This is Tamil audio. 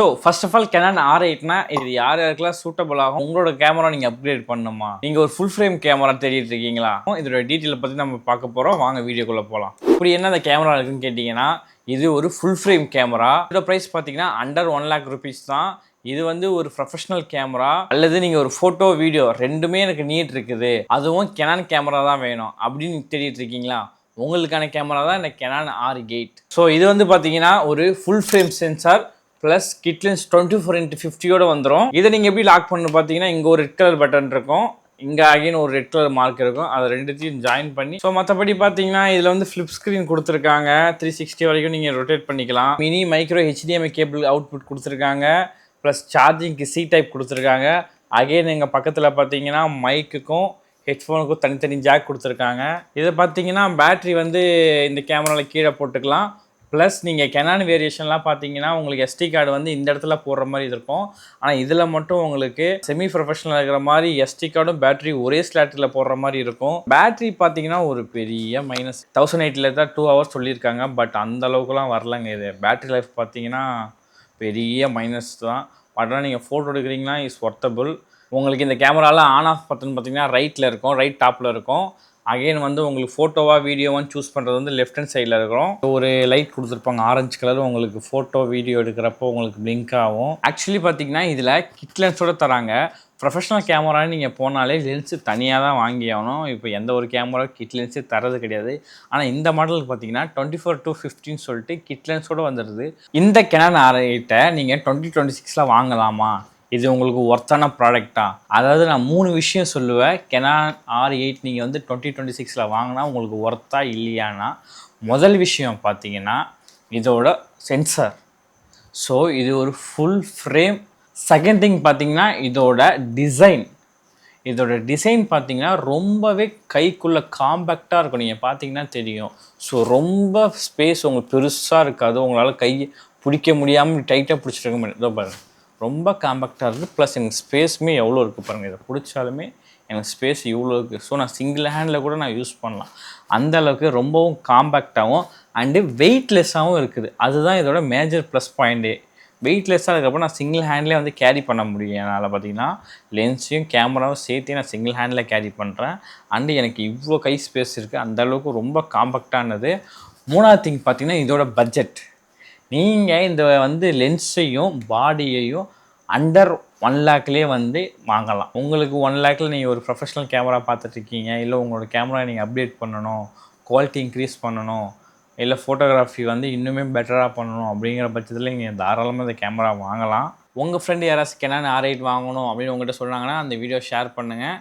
So first of all Canon R8னா இது யாருக்கெல்லாம் சூட்டபிள் ஆகும். உங்களோட கேமரா நீங்கள் அப்கிரேட் பண்ணணுமா, நீங்கள் ஒரு ஃபுல் ஃப்ரேம் கேமரா தேடிட்டு இருக்கீங்களா, இதோட டீட்டெயிலை பற்றி நம்ம பார்க்க போகிறோம். வாங்க வீடியோக்குள்ளே போகலாம். இப்படி என்ன அந்த கேமரா இருக்குன்னு கேட்டிங்கன்னா, இது ஒரு ஃபுல் ஃப்ரேம் கேமரா. இதோட ப்ரைஸ் பார்த்தீங்கன்னா அண்டர் 1 lakh rupees தான். இது வந்து ஒரு ப்ரொஃபஷனல் கேமரா அல்லது நீங்கள் ஒரு ஃபோட்டோ வீடியோ ரெண்டுமே எனக்கு நீட் இருக்குது, அதுவும் Canon கேமரா தான் வேணும் அப்படின்னு தேடிட்டு இருக்கீங்களா, உங்களுக்கான கேமரா தான் இந்த Canon R8. ஸோ இது வந்து பார்த்தீங்கன்னா ஒரு full frame sensor plus kit lens 24x50 வந்துடும். இதை நீங்கள் எப்படி லாக் பண்ணணும் பார்த்தீங்கன்னா, இங்கே ஒரு ரெட் கலர் பட்டன் இருக்கும், இங்கே அகைன் ஒரு ரெட் கலர் மார்க் இருக்கும், அதை ரெண்டுத்தையும் ஜாயின் பண்ணி. ஸோ மற்றபடி பார்த்தீங்கன்னா இதில் வந்து ஃப்ளிப் ஸ்க்ரீன் கொடுத்துருக்காங்க, 360 வரைக்கும் நீங்கள் ரொட்டேட் பண்ணிக்கலாம். Mini micro HDMI cable output கொடுத்துருக்காங்க, ப்ளஸ் சார்ஜிங்க்கு C டைப் கொடுத்துருக்காங்க. அகைன் எங்கள் பக்கத்தில் பார்த்தீங்கன்னா மைக்குக்கும் ஹெட்ஃபோனுக்கும் தனித்தனி ஜாக் கொடுத்துருக்காங்க. இதை பார்த்தீங்கன்னா பேட்ரி வந்து இந்த கேமராவில் கீழே போட்டுக்கலாம். ப்ளஸ் நீங்கள் Canon வேரியேஷன்லாம் பார்த்தீங்கன்னா உங்களுக்கு SD கார்டு வந்து இந்த இடத்துல போடுற மாதிரி இருக்கும். ஆனால் இதில் மட்டும் உங்களுக்கு செமி ப்ரொஃபஷனல் இருக்கிற மாதிரி SD கார்டும் பேட்டரி ஒரே ஸ்லாட்டில் போடுற மாதிரி இருக்கும். பேட்டரி பார்த்தீங்கன்னா ஒரு பெரிய மைனஸ் 1080 தான் 2 hours சொல்லியிருக்காங்க. பட் அந்த அளவுக்குலாம் வரலங்க. இது பேட்டரி லைஃப் பார்த்தீங்கன்னா பெரிய மைனஸ் தான். பட் ஆனால் நீங்கள் ஃபோட்டோ எடுக்கிறீங்கன்னா இஸ் ஒர்த்தபிள். உங்களுக்கு இந்த கேமராவில் ஆன் ஆஃப் பட்டன் பார்த்தீங்கன்னா ரைட்டில் இருக்கும், ரைட் டாப்பில் இருக்கும். அகைன் வந்து உங்களுக்கு ஃபோட்டோவாக வீடியோவான்னு சூஸ் பண்ணுறது வந்து லெஃப்ட் ஹேண்ட் சைடில் இருக்கும். ஒரு லைட் கொடுத்துருப்பாங்க ஆரஞ்சு கலர், உங்களுக்கு ஃபோட்டோ வீடியோ எடுக்கிறப்போ உங்களுக்கு பிளிங்க் ஆகும். ஆக்சுவலி பார்த்தீங்கன்னா இதில் கிட் லென்ஸோடு தராங்க. ப்ரொஃபஷனல் கேமரான்னு நீங்கள் போனாலே லென்ஸு தனியாக தான் வாங்கி ஆகணும். இப்போ எந்த ஒரு கேமரா கிட் லென்ஸே தரது கிடையாது. ஆனால் இந்த மாடலுக்கு பார்த்தீங்கன்னா 24-15 சொல்லிட்டு கிட் லென்ஸோடு வந்துடுது. இந்த Canon R8 நீங்கள் 2026 வாங்கலாமா, இது உங்களுக்கு ஒர்த்தான ப்ராடக்டா? அதாவது நான் 3 விஷயம் சொல்லுவேன். Canon R8 நீங்கள் வந்து 2026 வாங்கினா உங்களுக்கு ஒர்த்தா இல்லையானா, முதல் விஷயம் பார்த்தீங்கன்னா இதோட சென்சார். ஸோ இது ஒரு ஃபுல் ஃப்ரேம். செகண்ட் திங் பார்த்தீங்கன்னா இதோட டிசைன். இதோட டிசைன் பார்த்தீங்கன்னா ரொம்பவே கைக்குள்ளே காம்பேக்டாக இருக்கும். நீங்கள் பார்த்தீங்கன்னா தெரியும். ஸோ ரொம்ப ஸ்பேஸ் உங்களுக்கு பெருசாக இருக்காது, உங்களால் கை பிடிக்க முடியாமல் டைட்டாக பிடிச்சிருக்க முடியும். இதோ பாருங்கள், ரொம்ப காம்பேக்டாக இருக்குது. ப்ளஸ் எனக்கு ஸ்பேஸுமே எவ்வளோ இருக்குது பாருங்கள். இதை பிடிச்சாலுமே எனக்கு ஸ்பேஸ் இவ்வளோ இருக்குது. ஸோ நான் சிங்கிள் ஹேண்டில் கூட நான் யூஸ் பண்ணலாம். அந்த அளவுக்கு ரொம்பவும் காம்பேக்டாகவும் அண்டு வெயிட்லெஸ்ஸாகவும் இருக்குது. அதுதான் இதோட மேஜர் ப்ளஸ் பாயிண்ட்டே. வெயிட்லெஸ்ஸாக இருக்கிறப்ப நான் சிங்கிள் ஹேண்ட்லேயே வந்து கேரி பண்ண முடியும். என்னால் பார்த்தீங்கன்னா லென்ஸையும் கேமராவும் சேர்த்து நான் சிங்கிள் ஹேண்டில் கேரி பண்ணுறேன். அண்டு எனக்கு இவ்வளோ கை ஸ்பேஸ் இருக்குது. அந்தளவுக்கு ரொம்ப காம்பேக்டானது. மூணாவது திங் பார்த்தீங்கன்னா இதோட பட்ஜெட். நீங்கள் இந்த வந்து லென்ஸையும் பாடியையும் அண்டர் 1 lakh வந்து வாங்கலாம். உங்களுக்கு 1 lakh நீங்கள் ஒரு ப்ரொஃபஷனல் கேமரா பார்த்துட்ருக்கீங்க, இல்லை உங்களோட கேமரா நீங்கள் அப்டேட் பண்ணணும், குவாலிட்டி இன்க்ரீஸ் பண்ணணும், இல்லை ஃபோட்டோகிராஃபி வந்து இன்னுமே பெட்டராக பண்ணணும் அப்படிங்கிற பட்சத்தில் நீங்கள் தாராளமாக இந்த கேமரா வாங்கலாம். உங்கள் ஃப்ரெண்டு யாராச்சும் Canon R8 வாங்கணும் அப்படின்னு உங்கள்கிட்ட சொன்னாங்கன்னா அந்த வீடியோ ஷேர் பண்ணுங்கள்.